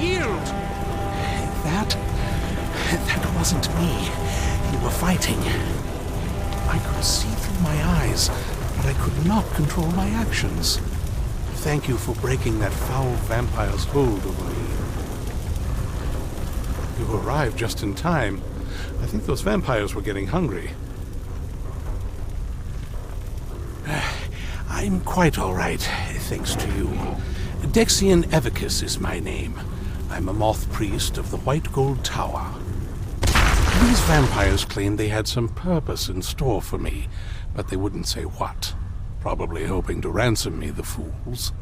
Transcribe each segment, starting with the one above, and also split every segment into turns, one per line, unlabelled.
shield! That wasn't me. You were fighting. I could see through my eyes, but I could not control my actions. Thank you for breaking that foul vampire's hold over me. You arrived just in time. I think those vampires were getting hungry. I'm quite all right, thanks to you. Dexion Evicus is my name. I'm a moth priest of the White Gold Tower. These vampires claimed they had some purpose in store for me, but they wouldn't say what. Probably hoping to ransom me, the fools.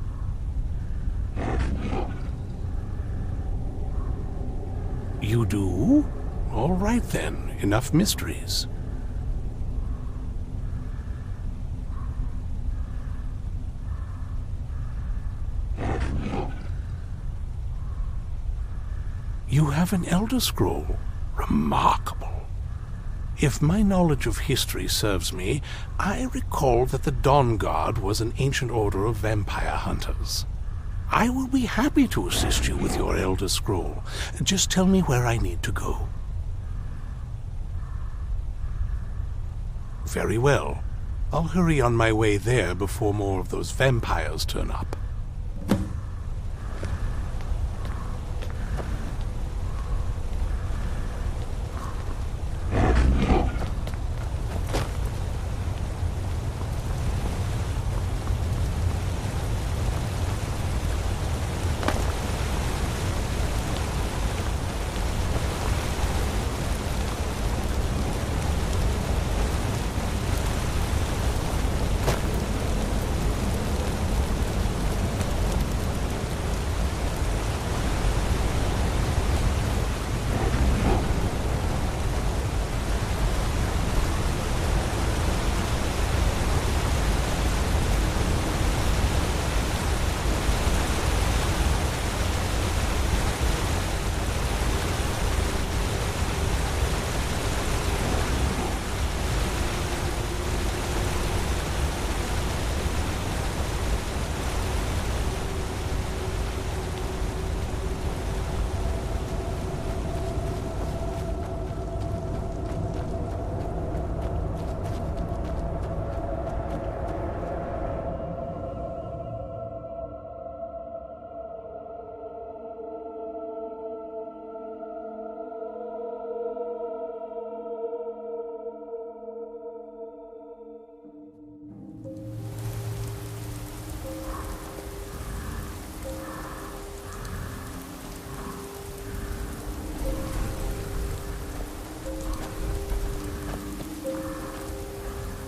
You do? All right then, enough mysteries. You have an Elder Scroll. Remarkable. If my knowledge of history serves me, I recall that the Dawn Guard was an ancient order of vampire hunters. I will be happy to assist you with your Elder Scroll. Just tell me where I need to go. Very well. I'll hurry on my way there before more of those vampires turn up.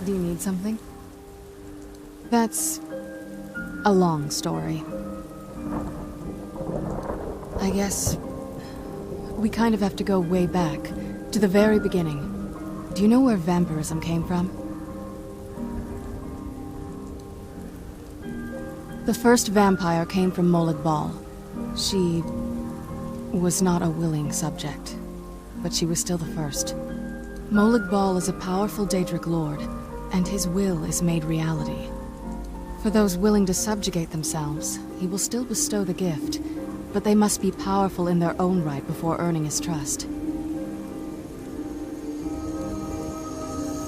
Do you need something? That's a long story. I guess we kind of have to go way back, to the very beginning. Do you know where vampirism came from? The first vampire came from Molag Bal. She was not a willing subject, but she was still the first. Molag Bal is a powerful Daedric lord, and his will is made reality. For those willing to subjugate themselves, he will still bestow the gift, but they must be powerful in their own right before earning his trust.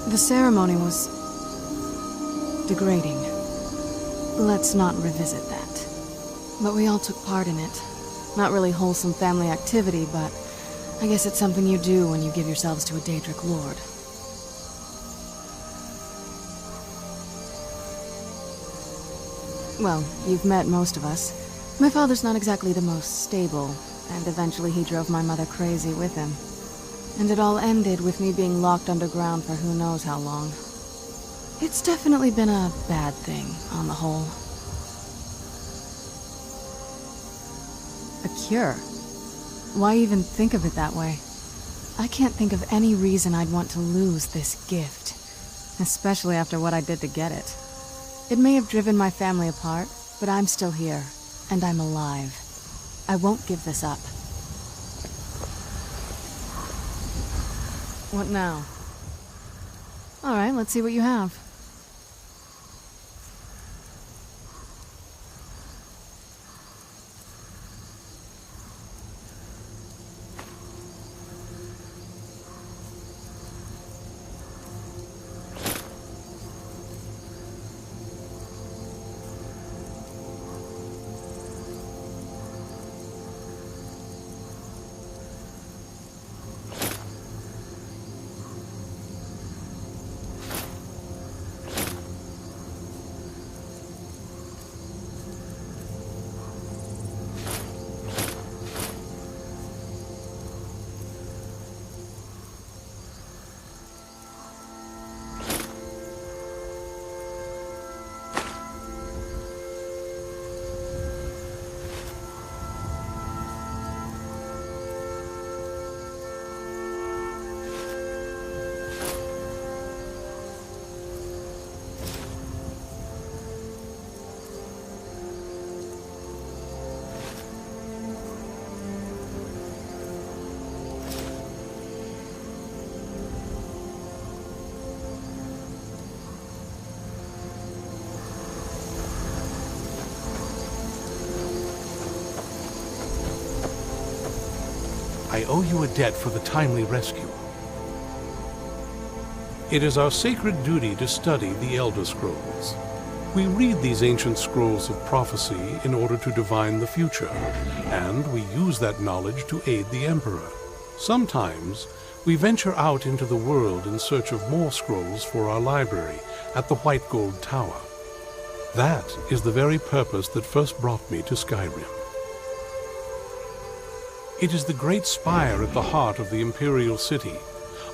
The ceremony was degrading. Let's not revisit that. But we all took part in it. Not really wholesome family activity, but I guess it's something you do when you give yourselves to a Daedric lord. Well, you've met most of us. My father's not exactly the most stable, and eventually he drove my mother crazy with him. And it all ended with me being locked underground for who knows how long. It's definitely been a bad thing, on the whole. A cure? Why even think of it that way? I can't think of any reason I'd want to lose this gift, especially after what I did to get it. It may have driven my family apart, but I'm still here, and I'm alive. I won't give this up. What now? All right, let's see what you have.
I owe you a debt for the timely rescue. It is our sacred duty to study the Elder Scrolls. We read these ancient scrolls of prophecy in order to divine the future, and we use that knowledge to aid the Emperor. Sometimes, we venture out into the world in search of more scrolls for our library at the White Gold Tower. That is the very purpose that first brought me to Skyrim. It is the great spire at the heart of the Imperial City,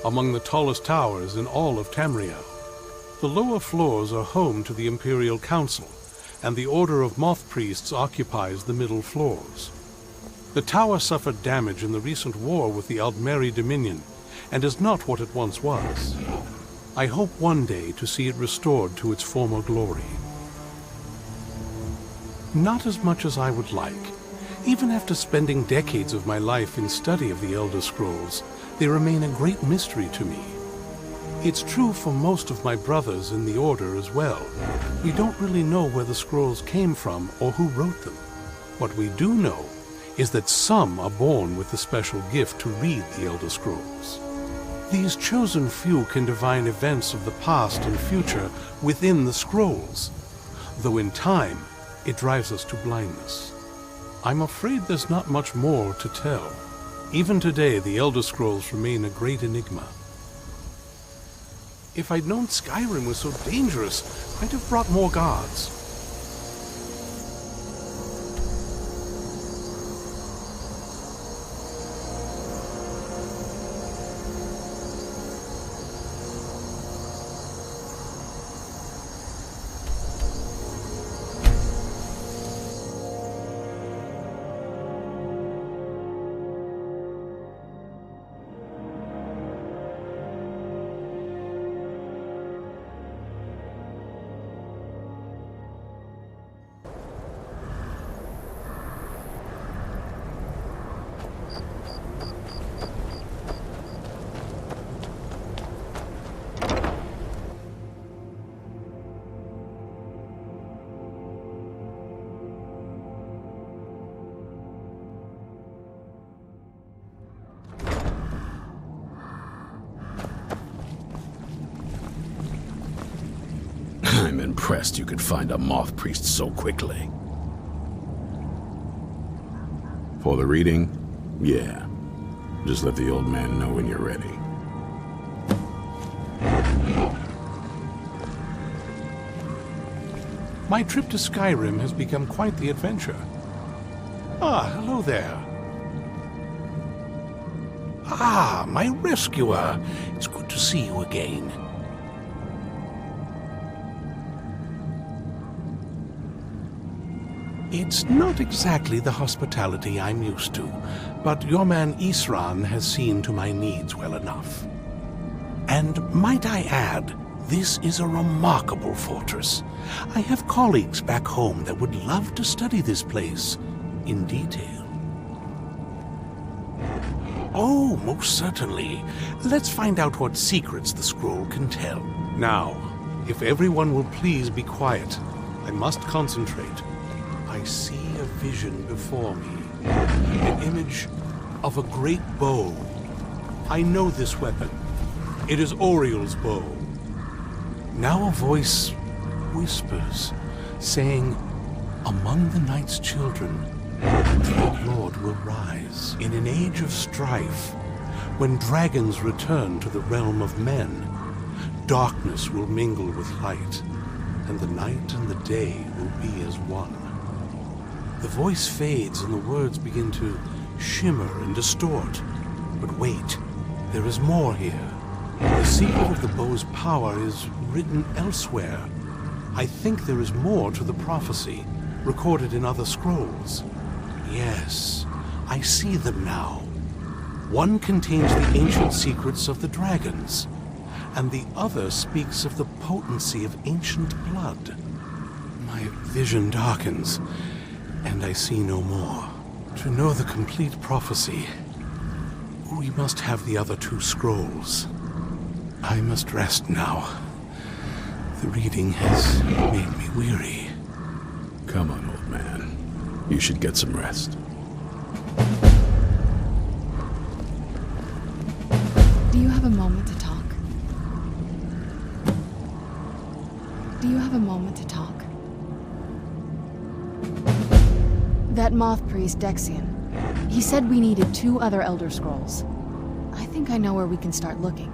among the tallest towers in all of Tamriel. The lower floors are home to the Imperial Council, and the Order of Moth Priests occupies the middle floors. The tower suffered damage in the recent war with the Aldmeri Dominion, and is not what it once was. I hope one day to see it restored to its former glory. Not as much as I would like. Even after spending decades of my life in study of the Elder Scrolls, they remain a great mystery to me. It's true for most of my brothers in the Order as well. We don't really know where the scrolls came from or who wrote them. What we do know is that some are born with the special gift to read the Elder Scrolls. These chosen few can divine events of the past and future within the scrolls, though in time it drives us to blindness. I'm afraid there's not much more to tell. Even today, the Elder Scrolls remain a great enigma. If I'd known Skyrim was so dangerous, I'd have brought more guards.
I'm impressed you could find a moth priest so quickly. For the reading? Yeah. Just let the old man know when you're ready.
My trip to Skyrim has become quite the adventure. Ah, hello there. Ah, my rescuer. It's good to see you again. It's not exactly the hospitality I'm used to, but your man Isran has seen to my needs well enough. And might I add, this is a remarkable fortress. I have colleagues back home that would love to study this place in detail. Oh, most certainly. Let's find out what secrets the scroll can tell. Now, if everyone will please be quiet, I must concentrate. I see a vision before me, an image of a great bow. I know this weapon. It is Oriel's bow. Now a voice whispers, saying, among the night's children, the dread Lord will rise. In an age of strife, when dragons return to the realm of men, darkness will mingle with light, and the night and the day will be as one. The voice fades and the words begin to shimmer and distort. But wait, there is more here. The secret of the bow's power is written elsewhere. I think there is more to the prophecy, recorded in other scrolls. Yes, I see them now. One contains the ancient secrets of the dragons, and the other speaks of the potency of ancient blood. My vision darkens, and I see no more. To know the complete prophecy, we must have the other two scrolls. I must rest now. The reading has made me weary.
Come on, old man. You should get some rest.
have a moment to talk? Do you have a moment to talk? That moth priest, Dexion. He said we needed 2 other Elder Scrolls. I think I know where we can start looking.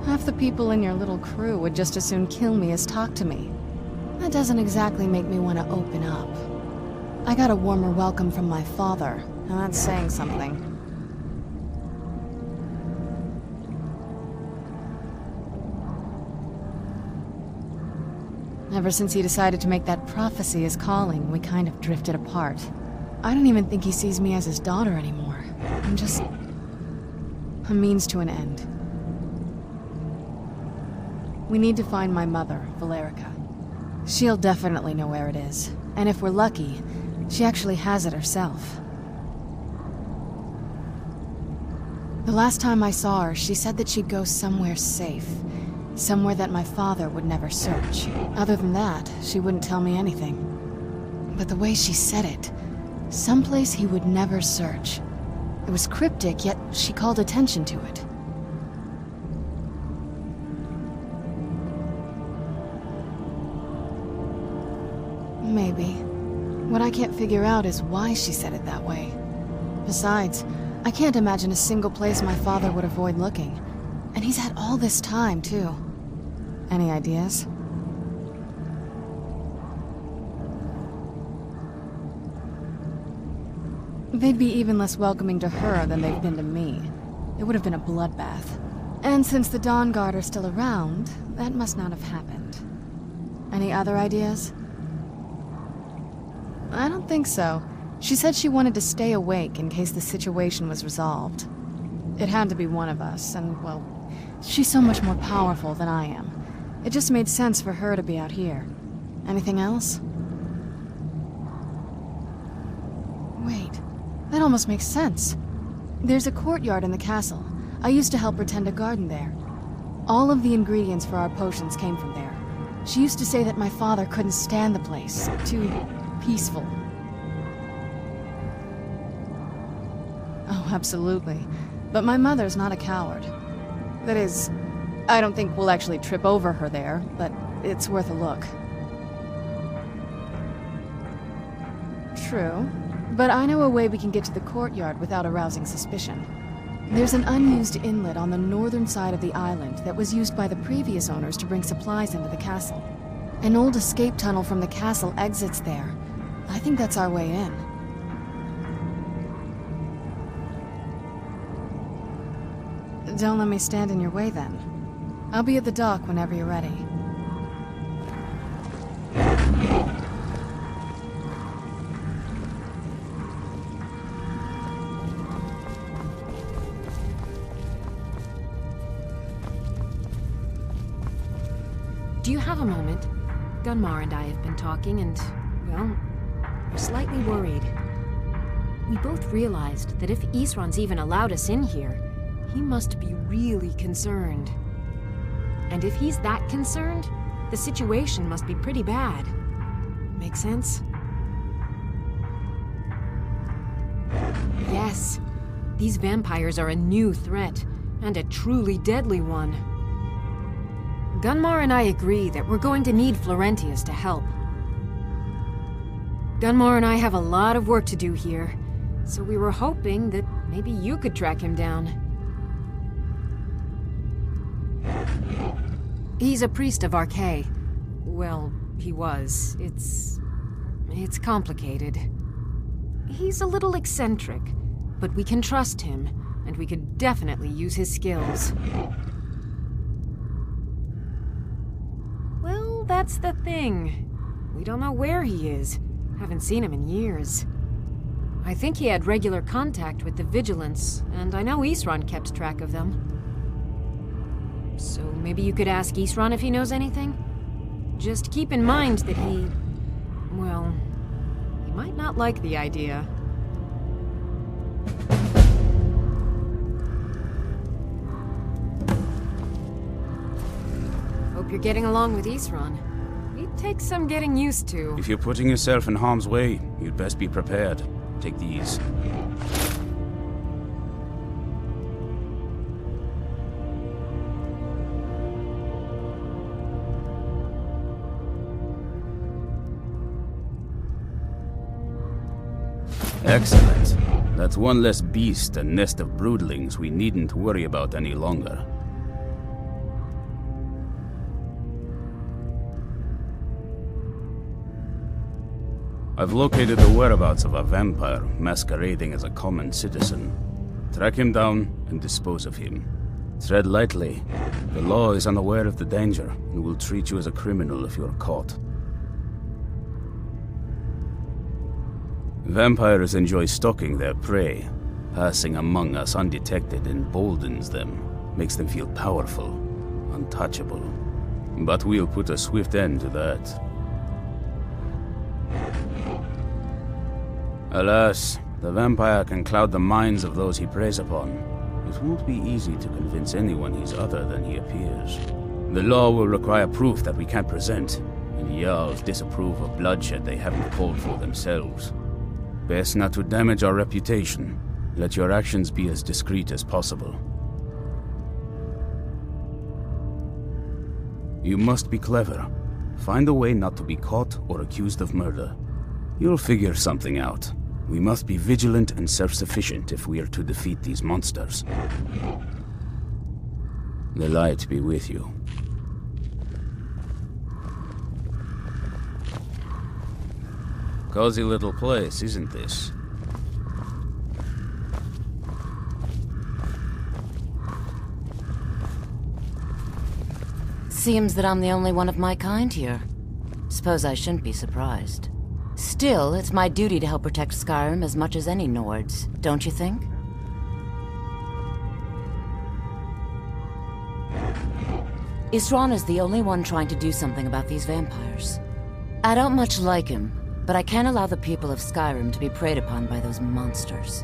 Half the people in your little crew would just as soon kill me as talk to me. That doesn't exactly make me want to open up. I got a warmer welcome from my father, and that's saying something. Ever since he decided to make that prophecy his calling, we kind of drifted apart. I don't even think he sees me as his daughter anymore. I'm just a means to an end. We need to find my mother, Valerica. She'll definitely know where it is, and if we're lucky, she actually has it herself. The last time I saw her, she said that she'd go somewhere safe. Somewhere that my father would never search. Other than that, she wouldn't tell me anything. But the way she said it, someplace he would never search. It was cryptic, yet she called attention to it. Maybe. What I can't figure out is why she said it that way. Besides, I can't imagine a single place my father would avoid looking. And he's had all this time, too. Any ideas? They'd be even less welcoming to her than they've been to me. It would have been a bloodbath. And since the Dawn Guard are still around, that must not have happened. Any other ideas? I don't think so. She said she wanted to stay awake in case the situation was resolved. It had to be one of us, and, well, she's so much more powerful than I am. It just made sense for her to be out here. Anything else? Wait, that almost makes sense. There's a courtyard in the castle. I used to help her tend a garden there. All of the ingredients for our potions came from there. She used to say that my father couldn't stand the place. Too peaceful. Oh, absolutely. But my mother's not a coward. That is, I don't think we'll actually trip over her there, but it's worth a look. True, but I know a way we can get to the courtyard without arousing suspicion. There's an unused inlet on the northern side of the island that was used by the previous owners to bring supplies into the castle. An old escape tunnel from the castle exits there. I think that's our way in. Don't let me stand in your way, then. I'll be at the dock whenever you're ready.
Do you have a moment? Gunmar and I have been talking and, well, we're slightly worried. We both realized that if Isran's even allowed us in here, he must be really concerned. And if he's that concerned, the situation must be pretty bad. Make sense? Yes. These vampires are a new threat, and a truly deadly one. Gunmar and I agree that we're going to need Florentius to help. Gunmar and I have a lot of work to do here, so we were hoping that maybe you could track him down. He's a priest of Arche. Well, he was. It's complicated. He's a little eccentric, but we can trust him, and we could definitely use his skills. Well, that's the thing. We don't know where he is. Haven't seen him in years. I think he had regular contact with the Vigilance, and I know Isran kept track of them. So maybe you could ask Isran if he knows anything? Just keep in mind that he might not like the idea. Hope you're getting along with Isran. It takes some getting used to.
If you're putting yourself in harm's way, you'd best be prepared. Take these. Excellent. That's one less beast and nest of broodlings we needn't worry about any longer. I've located the whereabouts of a vampire masquerading as a common citizen. Track him down and dispose of him. Tread lightly. The law is unaware of the danger and will treat you as a criminal if you're caught. Vampires enjoy stalking their prey. Passing among us undetected emboldens them, makes them feel powerful, untouchable. But we'll put a swift end to that. Alas, the vampire can cloud the minds of those he preys upon. It won't be easy to convince anyone he's other than he appears. The law will require proof that we can't present, and Jarls disapprove of bloodshed they haven't called for themselves. Best not to damage our reputation. Let your actions be as discreet as possible. You must be clever. Find a way not to be caught or accused of murder. You'll figure something out. We must be vigilant and self-sufficient if we are to defeat these monsters. The light be with you. Cozy little place, isn't this?
Seems that I'm the only one of my kind here. Suppose I shouldn't be surprised. Still, it's my duty to help protect Skyrim as much as any Nords, don't you think? Isran is the only one trying to do something about these vampires. I don't much like him, but I can't allow the people of Skyrim to be preyed upon by those monsters.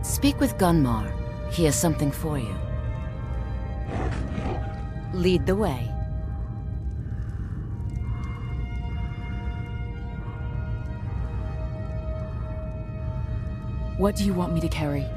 Speak with Gunmar. He has something for you. Lead the way.
What do you want me to carry?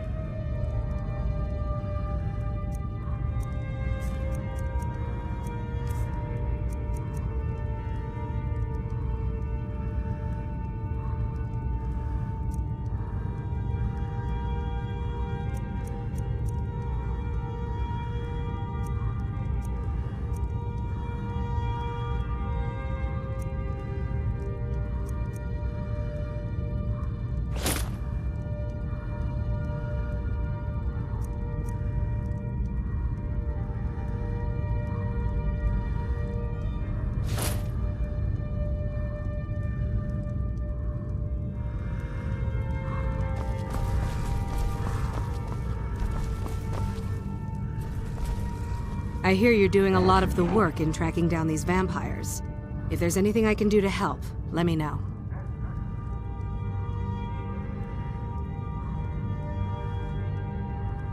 I hear you're doing a lot of the work in tracking down these vampires. If there's anything I can do to help, let me know.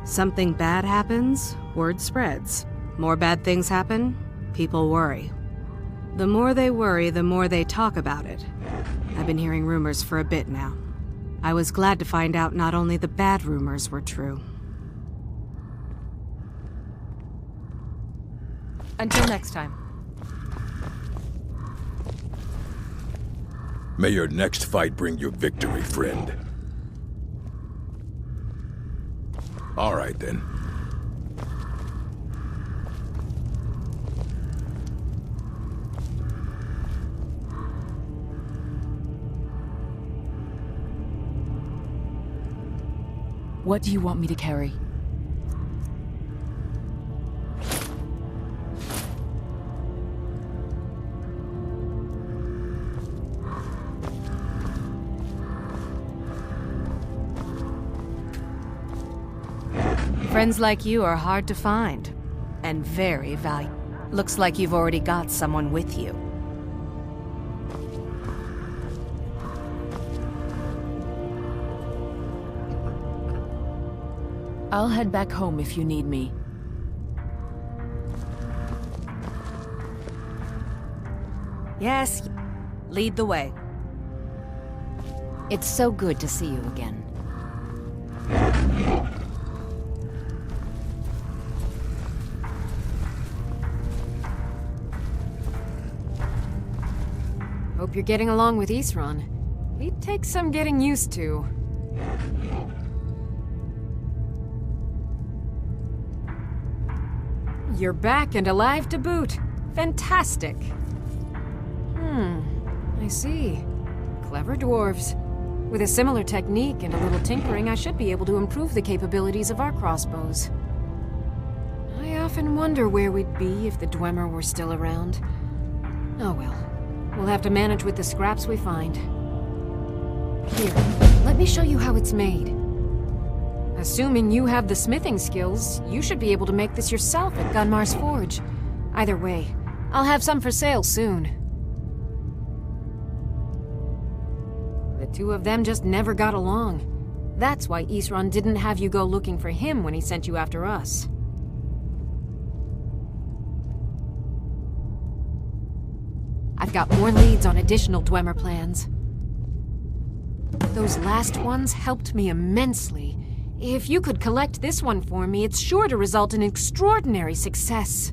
Something bad happens, word spreads. More bad things happen, people worry. The more they worry, the more they talk about it. I've been hearing rumors for a bit now. I was glad to find out not only the bad rumors were true.
Until next time.
May your next fight bring you victory, friend. All right, then.
What do you want me to carry?
Friends like you are hard to find, and very valuable. Looks like you've already got someone with you.
I'll head back home if you need me.
Yes, lead the way.
It's so good to see you again. Hope you're getting along with Isran. He'd take some getting used to. You're back and alive to boot. Fantastic. I see. Clever dwarves. With a similar technique and a little tinkering, I should be able to improve the capabilities of our crossbows. I often wonder where we'd be if the Dwemer were still around. Oh well. We'll have to manage with the scraps we find. Here, let me show you how it's made. Assuming you have the smithing skills, you should be able to make this yourself at Gunmar's Forge. Either way, I'll have some for sale soon. The two of them just never got along. That's why Isran didn't have you go looking for him when he sent you after us. I've got more leads on additional Dwemer plans. Those last ones helped me immensely. If you could collect this one for me, it's sure to result in extraordinary success.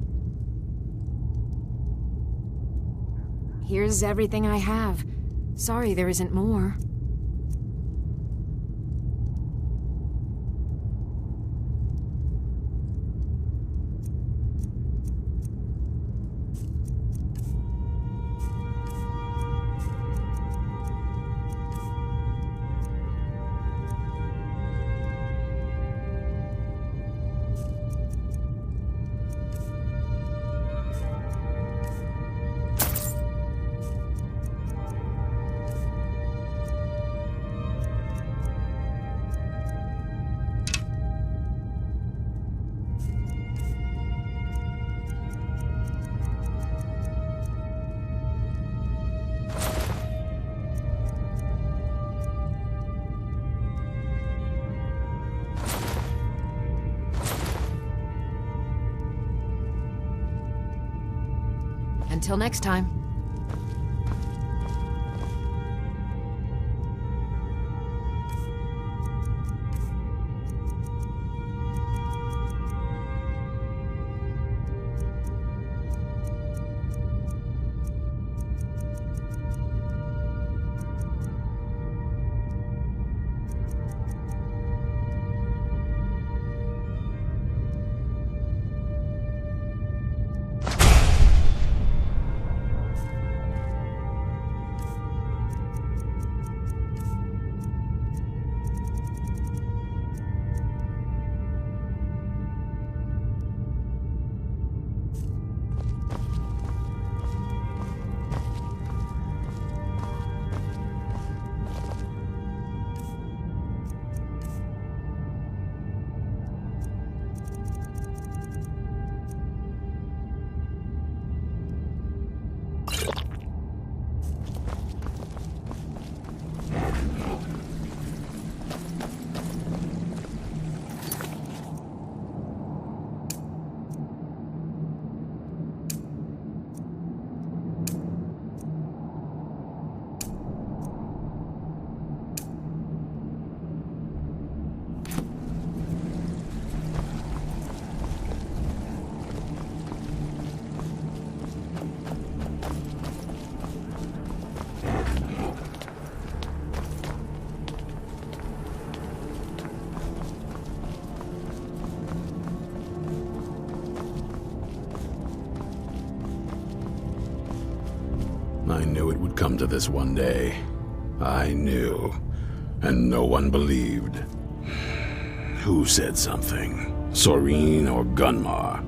Here's everything I have. Sorry there isn't more. Until next time.
I knew it would come to this one day. I knew. And no one believed. Who said something? Soreen or Gunmar?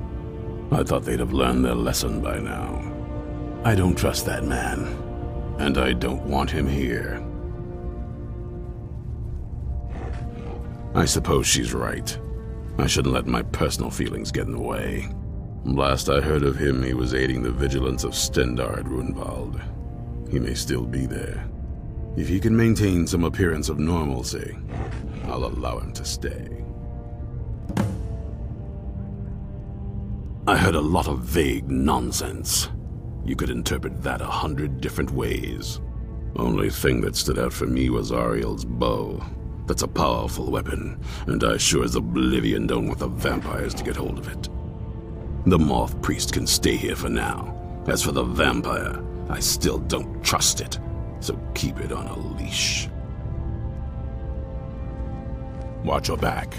I thought they'd have learned their lesson by now. I don't trust that man. And I don't want him here. I suppose she's right. I shouldn't let my personal feelings get in the way. Last I heard of him, he was aiding the vigilance of Stendarr at Runvald. He may still be there. If he can maintain some appearance of normalcy, I'll allow him to stay. I heard a lot of vague nonsense. You could interpret that 100 different ways. Only thing that stood out for me was Ariel's bow. That's a powerful weapon, and I sure as Oblivion don't want the vampires to get hold of it. The Moth Priest can stay here for now. As for the vampire, I still don't trust it, so keep it on a leash.
Watch your back.